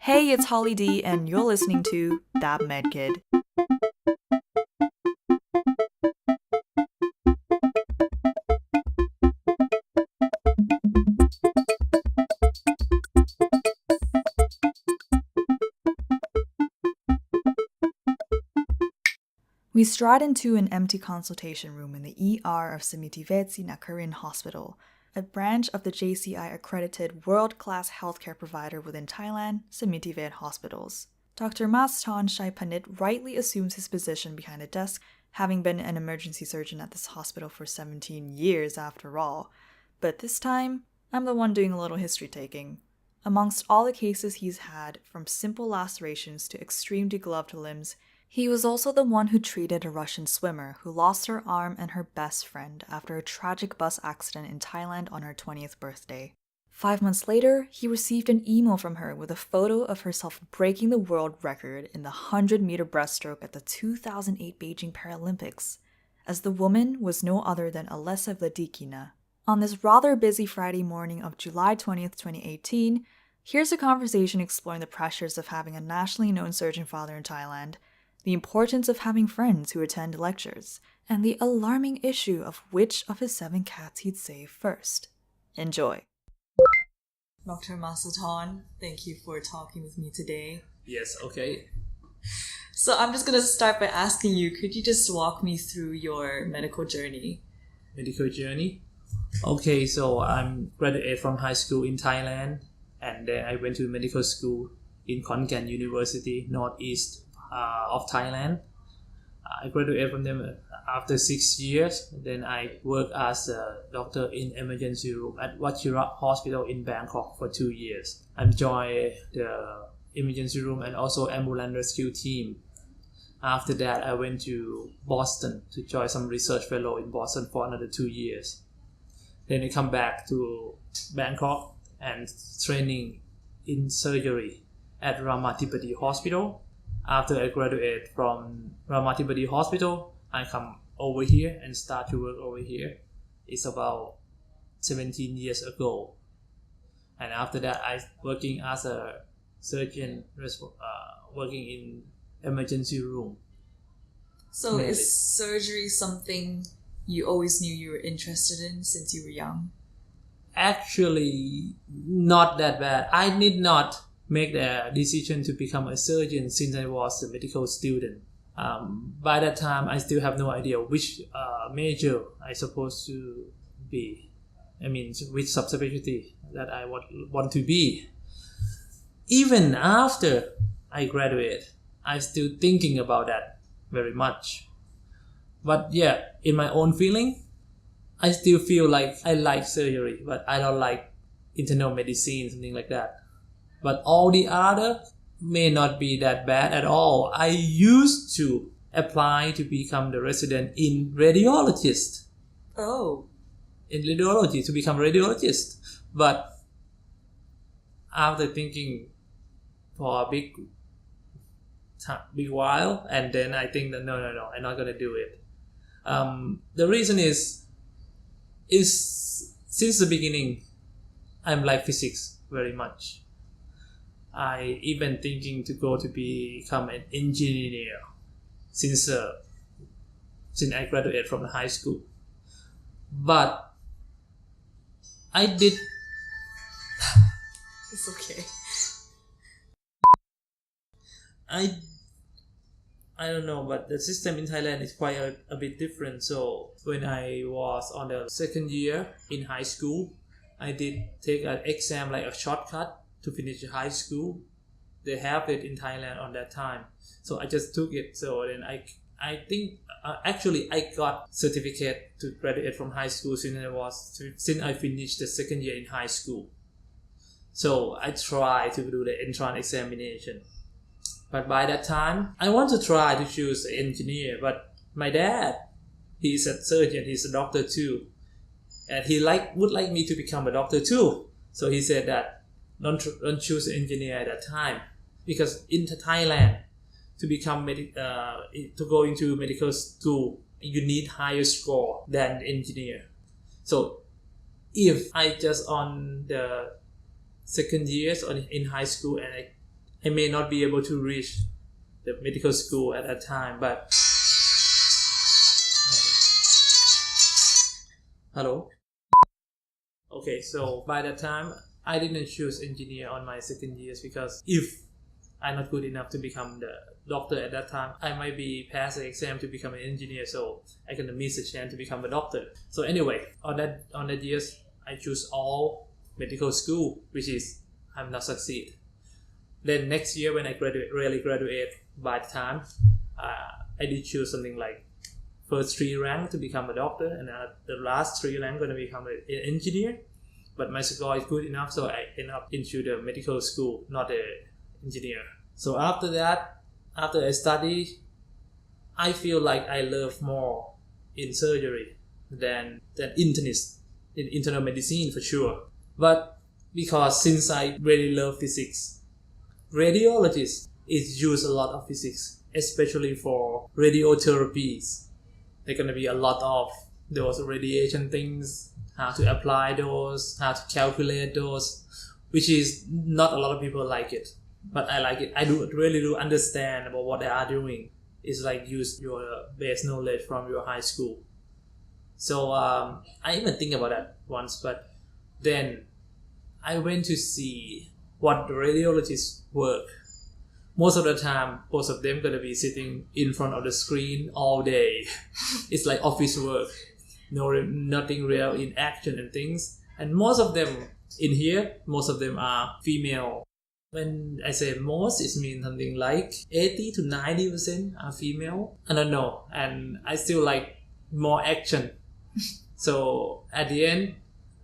Hey, it's Holly D, and you're listening to That Med Kid. We stride into an empty consultation room in the ER of Samitivej Hospital, a branch of the JCI-accredited world-class healthcare provider within Thailand, Samitivej Hospitals. Dr. Mastorn Shaipanich rightly assumes his position behind the desk, having been an emergency surgeon at this hospital for 17 years after all. But this time, I'm the one doing a little history-taking. Amongst all the cases he's had, from simple lacerations to extreme degloved limbs, he was also the one who treated a Russian swimmer who lost her arm and her best friend after a tragic bus accident in Thailand on her 20th birthday. 5 months later, he received an email from her with a photo of herself breaking the world record in the 100-meter breaststroke at the 2008 Beijing Paralympics, as the woman was no other than Alessa Vladikina. On this rather busy Friday morning of July 20th, 2018, here's a conversation exploring the pressures of having a nationally known surgeon father in Thailand, the importance of having friends who attend lectures, and the alarming issue of which of his 7 cats he'd save first. Enjoy. Dr. Mastorn, thank you for talking with me today. Yes, okay. So I'm just going to start by asking you, could you just walk me through your medical journey? Medical journey? Okay, so I'm graduated from high school in Thailand, and then I went to medical school in Khon Kaen University, northeast of Thailand. I graduated from them after 6 years. Then I worked as a doctor in emergency room at Vachirat Hospital in Bangkok for 2 years. I joined the emergency room and also ambulance rescue team. After that, I went to Boston to join some research fellow in Boston for another 2 years. Then I come back to Bangkok and training in surgery at Samitivej Hospital. After I graduate from Samitivej Hospital, I come over here and start to work over here. It's about 17 years ago. And after that, I working as a surgeon, working in emergency room. So mainly. Is surgery something you always knew you were interested in since you were young? Actually, not that bad. I did not make the decision to become a surgeon since I was a medical student. By that time, I still have no idea which major I supposed to be. I mean, which subspecialty that I want to be. Even after I graduate, I'm still thinking about that very much. But yeah, in my own feeling, I still feel like I like surgery, but I don't like internal medicine, something like that. But all the other may not be that bad at all. I used to apply to become the resident in radiologist. Oh. In radiology, to become radiologist. But after thinking for a big while, and then I think that no, I'm not going to do it. The reason is since the beginning, I'm like physics very much. I even thinking to go to become an engineer since I graduated from the high school. But I did. It's okay. I don't know, but the system in Thailand is quite a bit different. So when I was on the second year in high school, I did take an exam like a shortcut to finish high school. They have it in Thailand on that time, so I just took it. So then I think actually I got certificate to graduate from high school since I finished the second year in high school. So I tried to do the entrance examination, but by that time I want to try to choose an engineer. But my dad, he's a surgeon, he's a doctor too, and he would like me to become a doctor too. So he said that don't choose an engineer at that time, because in Thailand to become to go into medical school you need higher score than engineer. So if I just on the second years in high school, and I may not be able to reach the medical school at that time, but hello. Okay, so by that time, I didn't choose engineer on my second years because if I'm not good enough to become the doctor at that time, I might be pass the exam to become an engineer, so I can miss a chance to become a doctor. So anyway, on that years, I choose all medical school, which is I'm not succeed. Then next year when I graduate, by the time I did choose something like first 3 rank to become a doctor, and the last 3 rank going to become an engineer. But my score is good enough, so I end up into the medical school, not an engineer. So after that, after I study, I feel like I love more in surgery than internist, in internal medicine for sure. But because since I really love physics, radiologists use a lot of physics, especially for radiotherapies. There's going to be a lot of those radiation things, how to apply those, how to calculate those, which is not a lot of people like it. But I like it. I really do understand about what they are doing. It's like use your base knowledge from your high school. So I even think about that once, but then I went to see what the radiologists work. Most of the time, both of them gonna be sitting in front of the screen all day. It's like office work, nothing real in action and things. And most of them in here, most of them are female. When I say most, it means something like 80 to 90% are female. I don't know, and I still like more action. So at the end,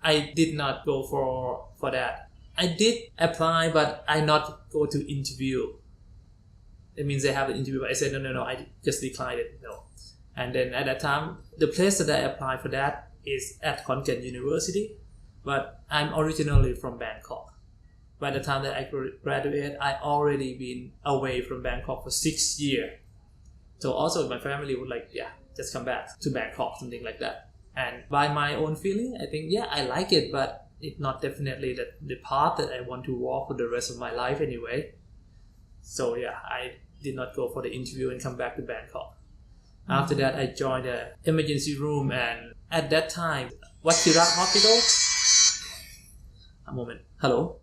I did not go for that. I did apply, but I not go to interview. It means they have an interview, but I said no, I just declined it. No. And then at that time, the place that I applied for that is at Khon Kaen University, but I'm originally from Bangkok. By the time that I graduated, I already been away from Bangkok for 6 years. So also my family would like, just come back to Bangkok, something like that. And by my own feeling, I think, I like it, but it's not definitely the path that I want to walk for the rest of my life anyway. So I did not go for the interview and come back to Bangkok. After that, I joined the emergency room, and at that time, Wachirak Hospital. A moment. Hello.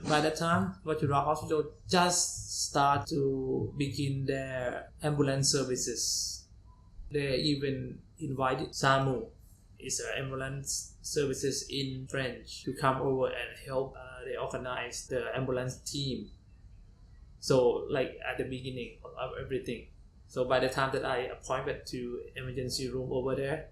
By that time, Wachirak Hospital just start to begin their ambulance services. They even invited SAMU, it's ambulance services in French, to come over and help. They organize the ambulance team. So like at the beginning of everything. So by the time that I appointed to emergency room over there,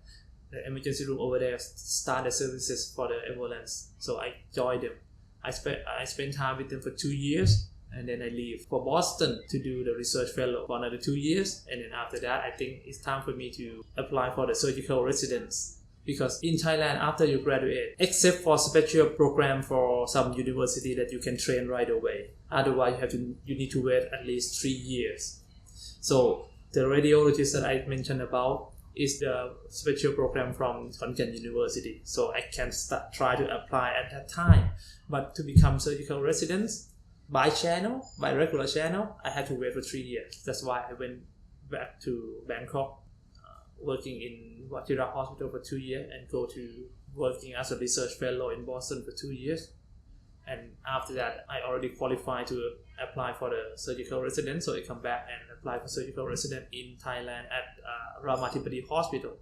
the emergency room over there started services for the ambulance. So I joined them. I spent time with them for 2 years, and then I leave for Boston to do the research fellow for another 2 years. And then after that, I think it's time for me to apply for the surgical residence. Because in Thailand, after you graduate, except for special program for some university that you can train right away, otherwise you need to wait at least 3 years. So the radiologist that I mentioned about is the special program from Khon Kaen University. So I can try to apply at that time. But to become surgical residents by regular channel, I had to wait for 3 years. That's why I went back to Bangkok, working in Wachirak Hospital for 2 years, and go to working as a research fellow in Boston for 2 years. And after that, I already qualified to apply for the surgical residence, so I come back and apply for surgical resident in Thailand at Mastorn Hospital.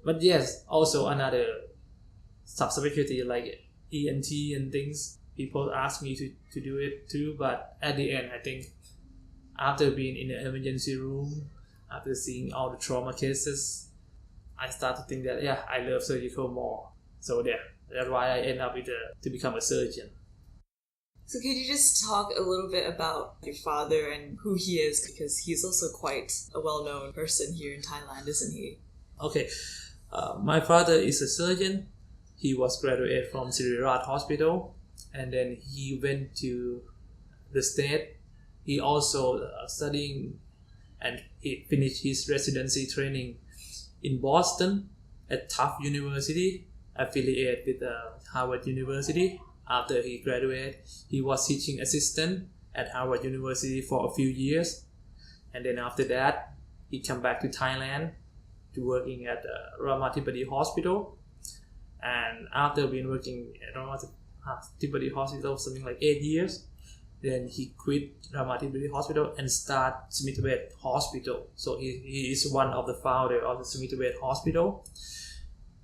But yes, also another subspecialty like ENT and things, people ask me to do it too, but at the end, I think after being in the emergency room, after seeing all the trauma cases, I start to think that I love surgical more. So that's why I end up to become a surgeon. So could you just talk a little bit about your father and who he is, because he's also quite a well-known person here in Thailand, isn't he? Okay, my father is a surgeon. He was graduated from Siriraj Hospital, and then he went to the state. He also studying, and he finished his residency training in Boston at Tufts University, affiliated with Harvard University. after he graduated, he was teaching assistant at Harvard University for a few years. And then after that, he came back to Thailand to working at Mastorn Hospital. And after being working at Mastorn Hospital something like 8 years, then he quit Mastorn Hospital and start Samitivej Hospital. So he is one of the founder of the Samitivej Hospital.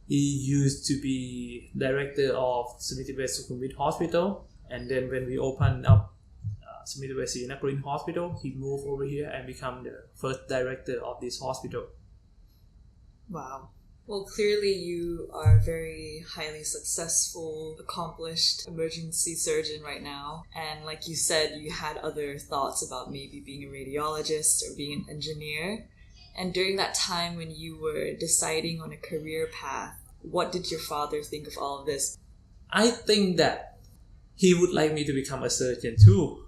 He used to be director of Samitivej Hospital, and then when we opened up Samitivej Hospital, he moved over here and become the first director of this hospital. Wow. Well, clearly you are a very highly successful, accomplished emergency surgeon right now. And like you said, you had other thoughts about maybe being a radiologist or being an engineer. And during that time when you were deciding on a career path, what did your father think of all of this? I think that he would like me to become a surgeon too.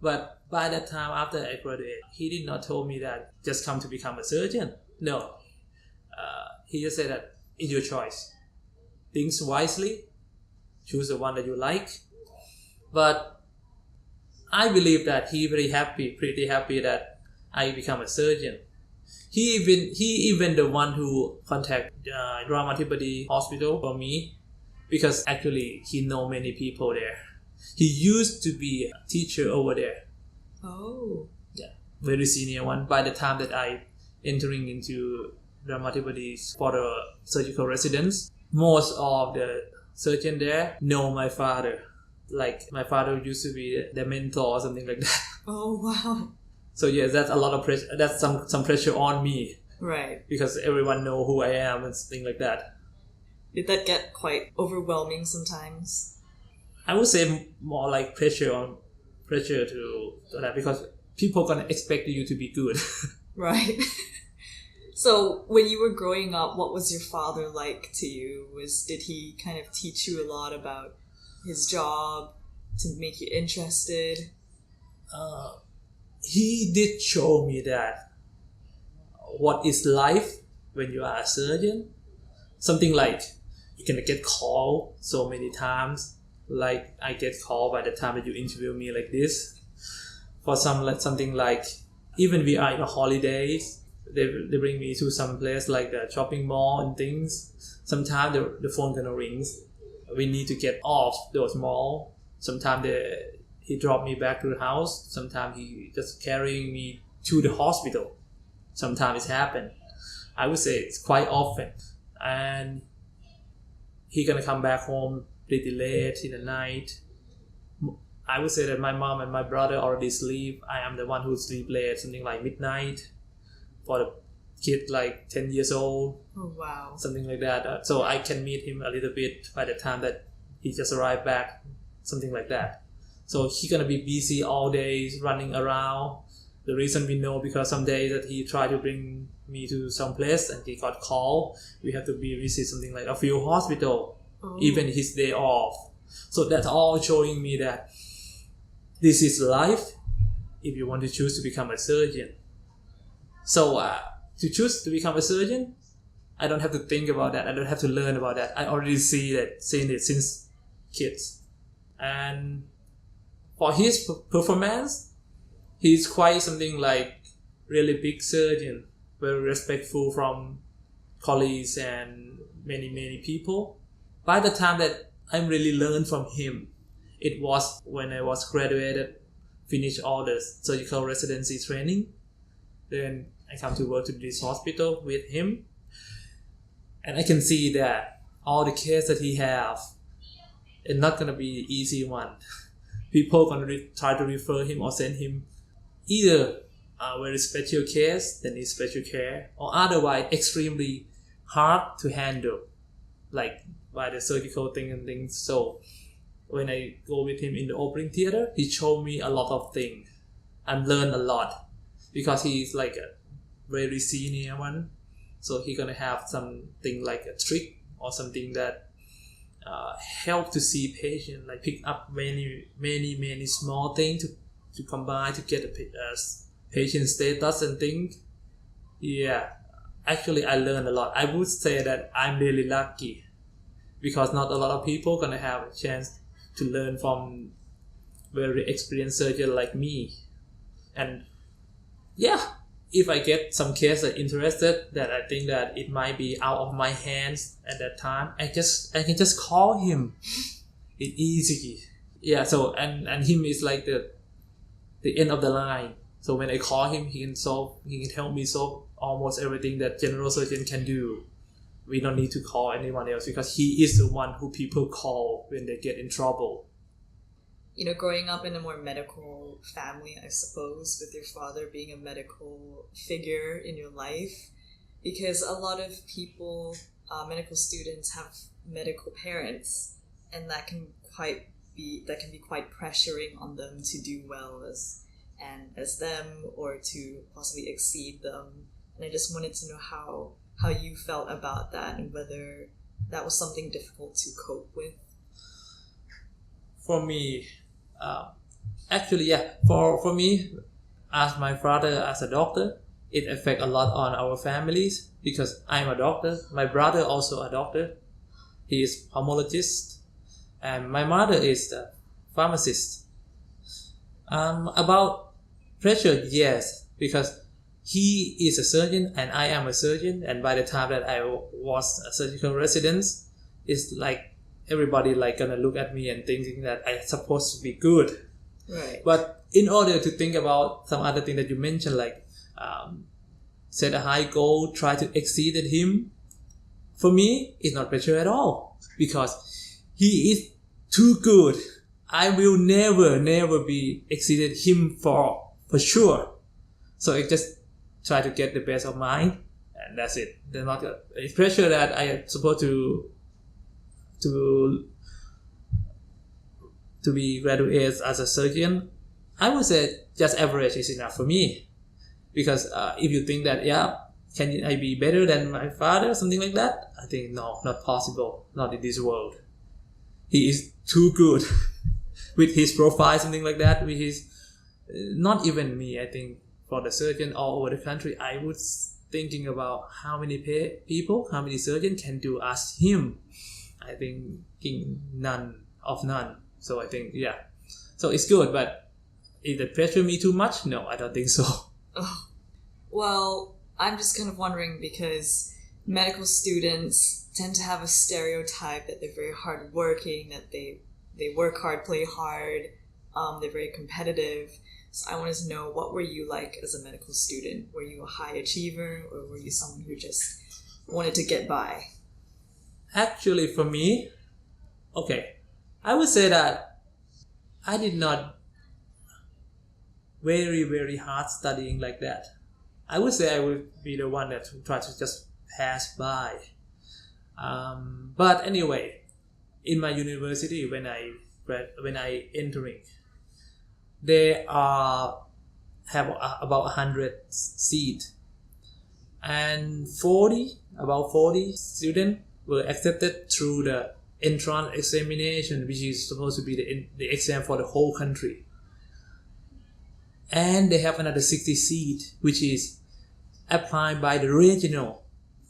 But by that time, after I graduated, he did not tell me that just come to become a surgeon. No. He just said that it's your choice. Think wisely. Choose the one that you like. But I believe that he pretty happy that I become a surgeon. He even the one who contacted Mastorn Hospital for me, because actually he know many people there. He used to be a teacher over there. Oh. Yeah, very senior one. By the time that I entering into Mastorn for the surgical residence, most of the surgeons there know my father. Like my father used to be their mentor or something like that. Oh, wow. So yeah, that's a lot of pressure. That's some pressure on me. Right. Because everyone know who I am and things like that. Did that get quite overwhelming sometimes? I would say more like pressure to that, because people gonna expect you to be good. Right. So when you were growing up, what was your father like to you? Did he kind of teach you a lot about his job to make you interested? He did show me that what is life when you are a surgeon. Something like you can get called so many times. Like I get called by the time that you interview me like this. For something like, even we are in the holidays, they bring me to some place like the shopping mall and things. Sometimes the phone gonna rings. We need to get off those mall. Sometimes he dropped me back to the house. Sometimes he just carrying me to the hospital. Sometimes it's happened. I would say it's quite often. And he gonna come back home pretty late in the night. I would say that my mom and my brother already sleep. I am the one who sleep late, something like midnight. For the kid like 10 years old. Oh, wow. Something like that. So I can meet him a little bit by the time that he just arrived back. Something like that. So he gonna be busy all days running around. The reason we know because some days that he tried to bring me to some place and he got called. We have to visit something like a few hospital. Oh. Even his day off. So that's all showing me that this is life if you want to choose to become a surgeon. So to choose to become a surgeon, I don't have to think about that. I don't have to learn about that. I already seen it since kids. And for his performance, he's quite something like really big surgeon, very respectful from colleagues and many people. By the time that I really learned from him, it was when I was graduated, finished all the surgical residency training. Then I come to work to this hospital with him. And I can see that all the cases that he have, it's not going to be the easy one. People going to try to refer him or send him either a very special case that needs special care, or otherwise extremely hard to handle, like by the surgical thing and things. So when I go with him in the operating theater, he showed me a lot of things and learned a lot, because he's like a very senior one. So he's gonna have something like a trick or something that help to see patient, like pick up many small things to combine to get a patient status and things. Yeah, actually I learned a lot. I would say that I'm really lucky, because not a lot of people gonna have a chance to learn from very experienced surgeon like me. And yeah, if I get some case that interested that I think that it might be out of my hands at that time, I can just call him. It's easy. Yeah, so and him is like the end of the line. So when I call him, he can help me solve almost everything that general surgeon can do. We don't need to call anyone else because he is the one who people call when they get in trouble. You know, growing up in a more medical family, I suppose, with your father being a medical figure in your life, because a lot of people, medical students, have medical parents, and that can be quite pressuring on them to do well as them or to possibly exceed them. And I just wanted to know how you felt about that and whether that was something difficult to cope with. For me, actually, yeah. For me, as my father as a doctor, it affects a lot on our families because I'm a doctor. My brother also a doctor. He is pulmonologist, and my mother is the pharmacist. About pressure, yes, because he is a surgeon and I am a surgeon, and by the time that I was a surgical resident, it's like everybody like gonna look at me and thinking that I'm supposed to be good. Right. But in order to think about some other thing that you mentioned, like set a high goal, try to exceed him, for me, it's not pressure at all because he is too good. I will never be exceeded him for sure. So I just try to get the best of mine, and that's it. There's not a pressure that I am supposed to be graduated as a surgeon. I would say just average is enough for me, because if you think that can I be better than my father or something like that, I think no, not possible, not in this world. He is too good with his profile, something like that, with his not even me. I think for the surgeon all over the country, I was thinking about how many people, how many surgeons can do as him. I think none. So I think, yeah. So it's good, but if it pressure me too much, no, I don't think so. Oh. Well, I'm just kind of wondering because medical students tend to have a stereotype that they're very hardworking, that they work hard, play hard, they're very competitive. So I wanted to know, what were you like as a medical student? Were you a high achiever, or were you someone who just wanted to get by? Actually, for me, I would say that I did not very hard studying like that. I would say I would be the one that try to just pass by. But anyway, in my university, when I entering, they have about 100 seats, and about 40 students were accepted through the entrance examination, which is supposed to be the exam for the whole country. And they have another 60 seats, which is applied by the regional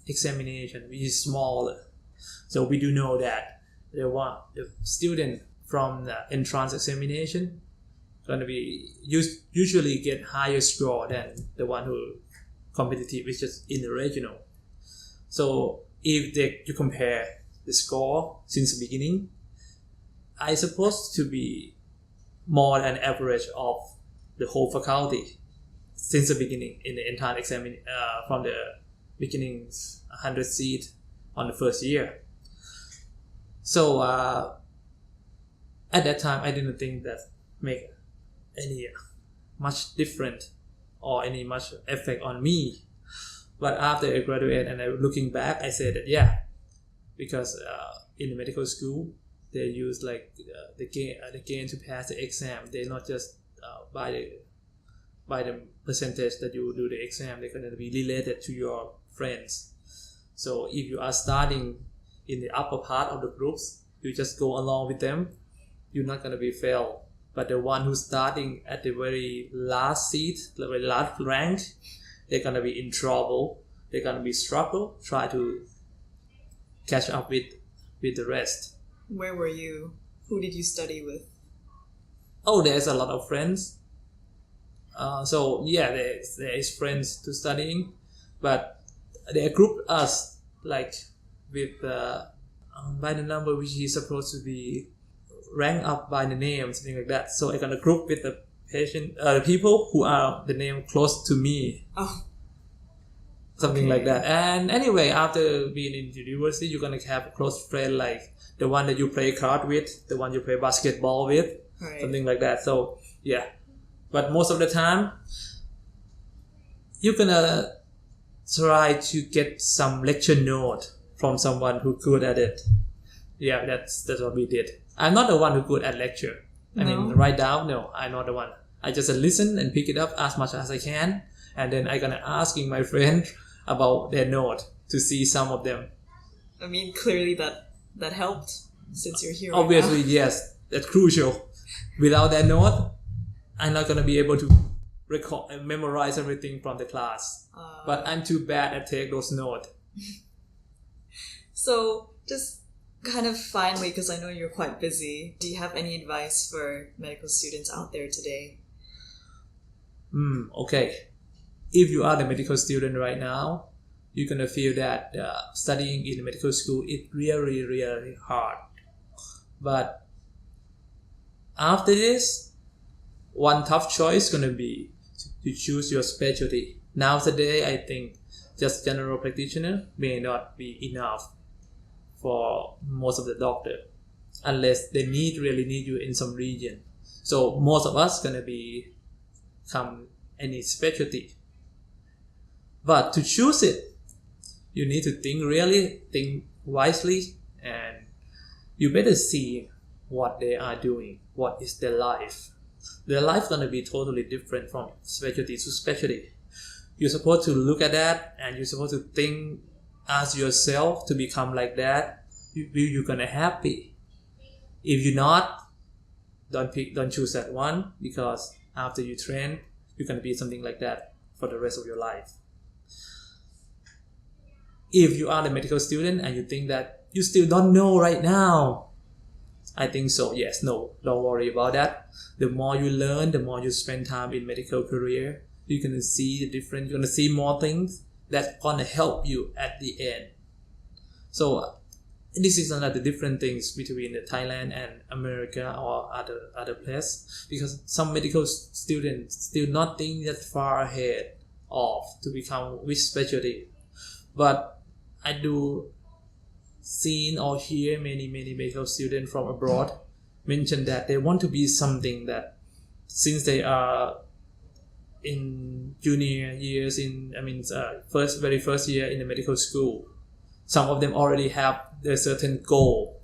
examination, which is smaller. So we do know that the student from the entrance examination going to be usually get higher score than the one who competitive, which is in the regional. So if you compare the score since the beginning, I supposed to be more than average of the whole faculty since the beginning in the entire exam, from the beginning 100 seat on the first year. So at that time, I didn't think that make any much different or any much effect on me. But after I graduated and I looking back, I said that because in the medical school they use like the gain to pass the exam. They're not just by the percentage that you do the exam. They're going to be related to your friends. So if you are starting in the upper part of the groups, you just go along with them. You're not going to be failed. But the one who's starting at the very last seat, the very last rank, they're going to be in trouble. They're going to be struggle, try to catch up with the rest. Where were you? Who did you study with? Oh, there's a lot of friends. So yeah, there is friends to studying, but they group us like with by the number which is supposed to be ranked up by the name, something like that. So I gonna group with the people who are the name close to me. Oh. Something like that. And anyway, after being in university, you're gonna have a close friend like the one that you play card with, the one you play basketball with, Right. something like that. So yeah, but most of the time, you're gonna try to get some lecture note from someone who's good at it. Yeah, that's what we did. I'm not the one who's good at lecture. I mean, write down. No, I'm not the one. I just listen and pick it up as much as I can, and then I'm gonna asking my friend about their note to see some of them. I mean, clearly that helped since you're here. Obviously, right now. yes, that's crucial. Without that note, I'm not gonna be able to recall and memorize everything from the class. But I'm too bad at take those notes. So, just kind of finally, because I know you're quite busy, do you have any advice for medical students out there today? Okay. If you are the medical student right now, you're gonna feel that studying in medical school is really, really hard. But after this, one tough choice is gonna be to choose your specialty. Nowadays, I think just general practitioner may not be enough for most of the doctor, unless they really need you in some region. So most of us gonna become any specialty. But to choose it, you need to think wisely, and you better see what they are doing, what is their life. Their life gonna be totally different from specialty to specialty. You're supposed to look at that, and you're supposed to think, ask yourself to become like that. You're gonna happy. If you're not, don't choose that one, because after you train, you're gonna be something like that for the rest of your life. If you are the medical student and you think that you still don't know right now, I think so. Yes, no, don't worry about that. The more you learn, the more you spend time in medical career, you're gonna see the difference. You're gonna see more things that's gonna help you at the end. So this is another different things between the Thailand and America or other place, because some medical students still not think that far ahead of to become which specialty. But I do see or hear many medical students from abroad mention that they want to be something that since they are in junior years very first year in the medical school, some of them already have a certain goal.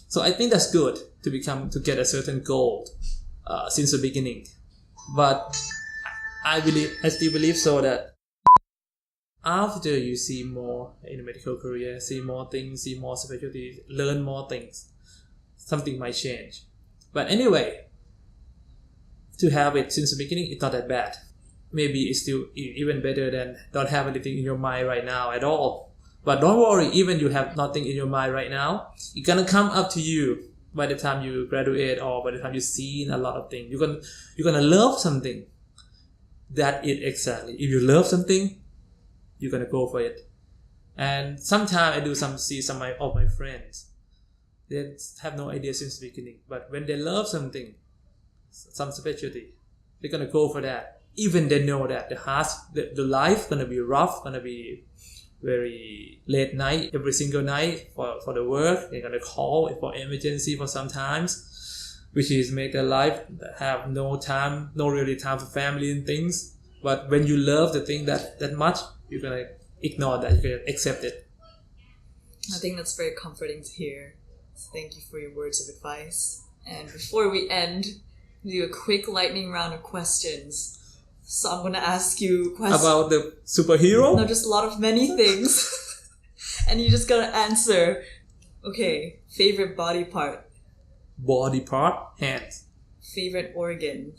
So I think that's good to get a certain goal since the beginning. But I still believe so that after you see more in the medical career, see more things, see more specialties, learn more things, something might change. But anyway, to have it since the beginning, it's not that bad. Maybe it's still even better than don't have anything in your mind right now at all. But don't worry, even you have nothing in your mind right now, it's gonna come up to you by the time you graduate or by the time you've seen a lot of things. You're gonna love something. That is exactly. If you love something, you're gonna go for it. And sometimes I see some of my friends, they have no idea since the beginning. But when they love something, some specialty, they're gonna go for that. Even they know that the life gonna be rough, gonna be very late night, every single night for the work. They're gonna call for emergency for sometimes, which is make their life have no really time for family and things. But when you love the thing that much, you're gonna ignore that. You're gonna accept it. I think that's very comforting to hear. Thank you for your words of advice. And before we end, do a quick lightning round of questions. So I'm gonna ask you questions about the superhero. No, just a lot of many things, and you just gotta answer. Okay, favorite body part. Body part, hands. Favorite organ.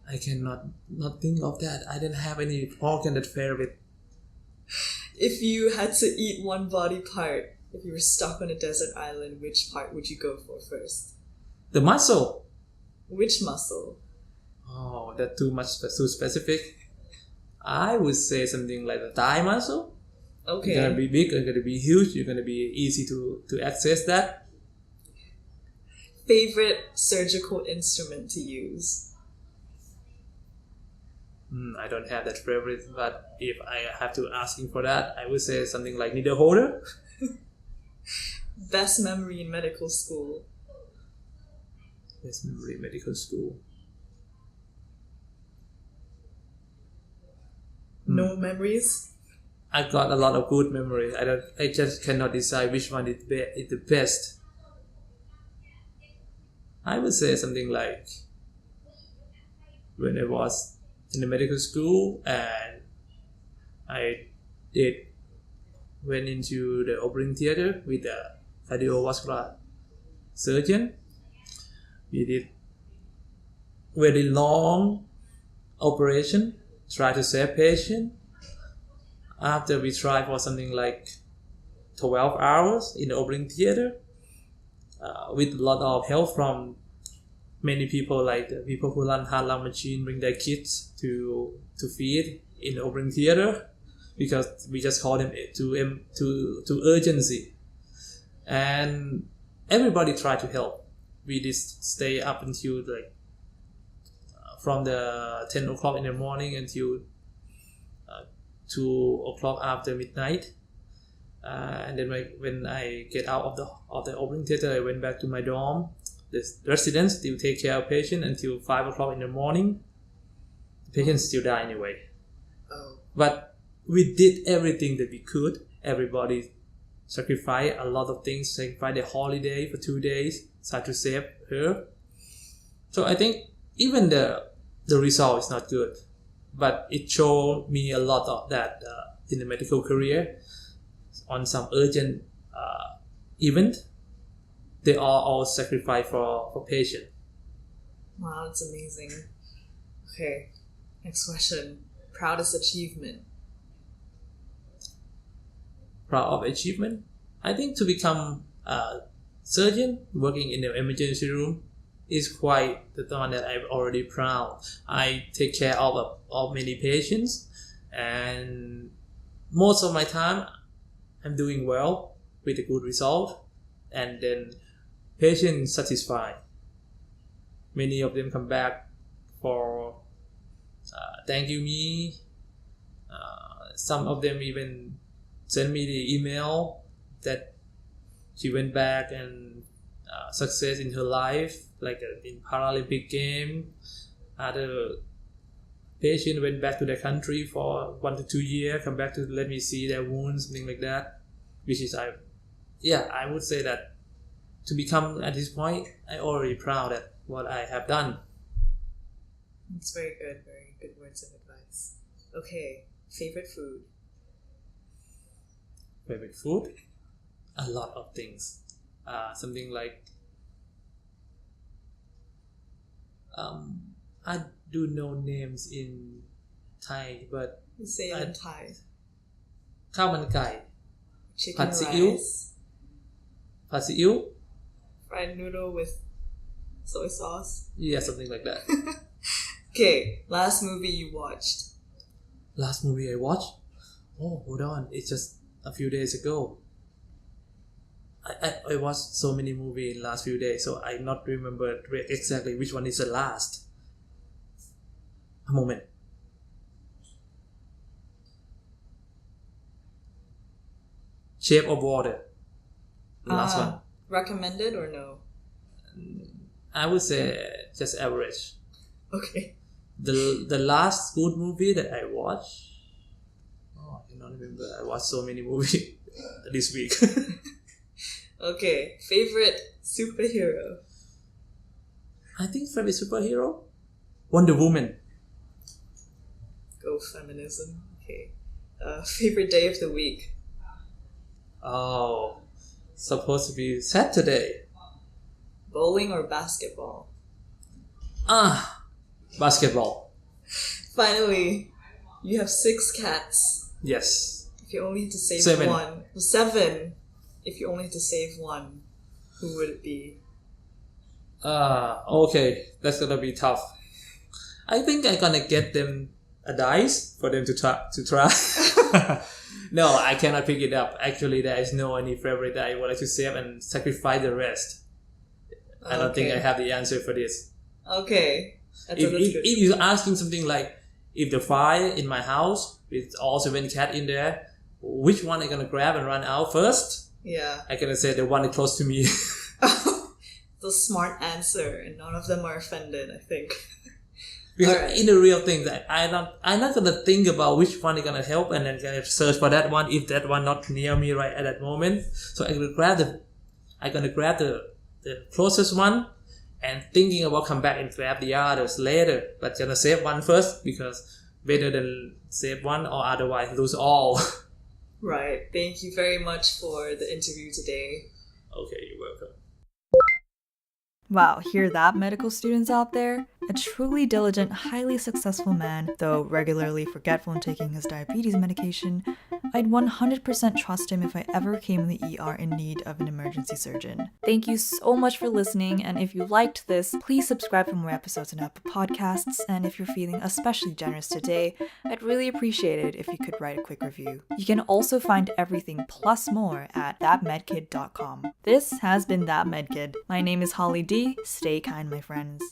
I cannot not think of that. I didn't have any organ that favorite. If you had to eat one body part If you were stuck on a desert island, which part would you go for first? The muscle. Which muscle? Oh, that's too specific. I would say something like the thigh muscle. Okay. You're gonna be big, you're gonna be huge, you're gonna be easy to access that. Favorite surgical instrument to use? I don't have that favorite, but if I have to asking for that, I would say something like needle holder. Best memory in medical school? Best memory in medical school. No memories? I got a lot of good memory. I just cannot decide which one is the best. I would say something like when I was in the medical school and I went into the operating theater with a cardiovascular surgeon. We did very long operation, try to save patient. After we tried for something like 12 hours in the operating theater, with a lot of help from many people, like the people who run heart lung machine, bring their kids to feed in the operating theater, because we just call them to urgency, and everybody tried to help. We just stay up until from the 10 o'clock in the morning until 2 o'clock after midnight, and then when I get out of the operating theater, I went back to my dorm. The residents still take care of patient until 5 o'clock in the morning. The patient still die anyway. Oh. But we did everything that we could. Everybody sacrificed a lot of things, sacrificed their holiday for 2 days, tried to save her. So I think even the result is not good, but it showed me a lot of that in the medical career. On some urgent event, they are all sacrificed for patient. Wow, that's amazing. Okay, next question. Proudest achievement? Proud of achievement? I think to become a surgeon working in the emergency room is quite the one that I'm already proud. I take care of many patients, and most of my time I'm doing well with a good result, and then patients satisfied. Many of them come back for thank you me. Some of them even send me the email that she went back and success in her life, like in Paralympic game. Other patient went back to their country for 1 to 2 years, come back to let me see their wounds, something like that. Which is I would say that to become at this point, I already proud at what I have done. It's very good words of advice. Okay, favorite food? Favorite food? A lot of things. Something like I do know names in Thai, but You say it in Thai. ข้าวมันไก่ Chicken ผัดซีอิ๊ว rice. ผัดซีอิ๊ว Fried noodle with soy sauce. Yeah, something like that. Okay, last movie you watched? Last movie I watched? Oh, hold on. It's just a few days ago. I watched so many movies in last few days, so I not remember exactly which one is the last. A moment. Shape of Water. The last one. Recommended or no? I would say just average. Okay. The last good movie that I watched, I cannot remember. I watched so many movies this week. Okay, favorite superhero? I think favorite superhero, Wonder Woman. Go feminism. Okay. Favorite day of the week? Oh, supposed to be Saturday. Bowling or basketball? Basketball. Finally, you have 6 cats. Yes. If you only had to save 7. one. 7. if you only had to save one, who would it be? Okay, that's gonna be tough. I think I'm gonna get them a dice for them to try. No, I cannot pick it up. Actually, there is no any favorite that I would like to save and sacrifice the rest. I don't think I have the answer for this. Okay. That's If good. you're asking something like, if the fire in my house with all 7 cats in there, which one I'm gonna grab and run out first? Yeah. I'm gonna say the one close to me. The smart answer, and none of them are offended, I think. Because Alright. in the real thing, that I'm not gonna think about which one is gonna help and then gonna search for that one if that one not near me right at that moment. So I'm gonna grab the closest one and thinking about come back and grab the others later. But gonna save one first because better than save one or otherwise lose all. Right. Thank you very much for the interview today. Okay, you're welcome. Wow, hear that, medical students out there? A truly diligent, highly successful man, though regularly forgetful in taking his diabetes medication, I'd 100% trust him if I ever came in the ER in need of an emergency surgeon. Thank you so much for listening, and if you liked this, please subscribe for more episodes on Apple Podcasts, and if you're feeling especially generous today, I'd really appreciate it if you could write a quick review. You can also find everything plus more at thatmedkid.com. This has been That Medkid. My name is Holly D. Stay kind, my friends.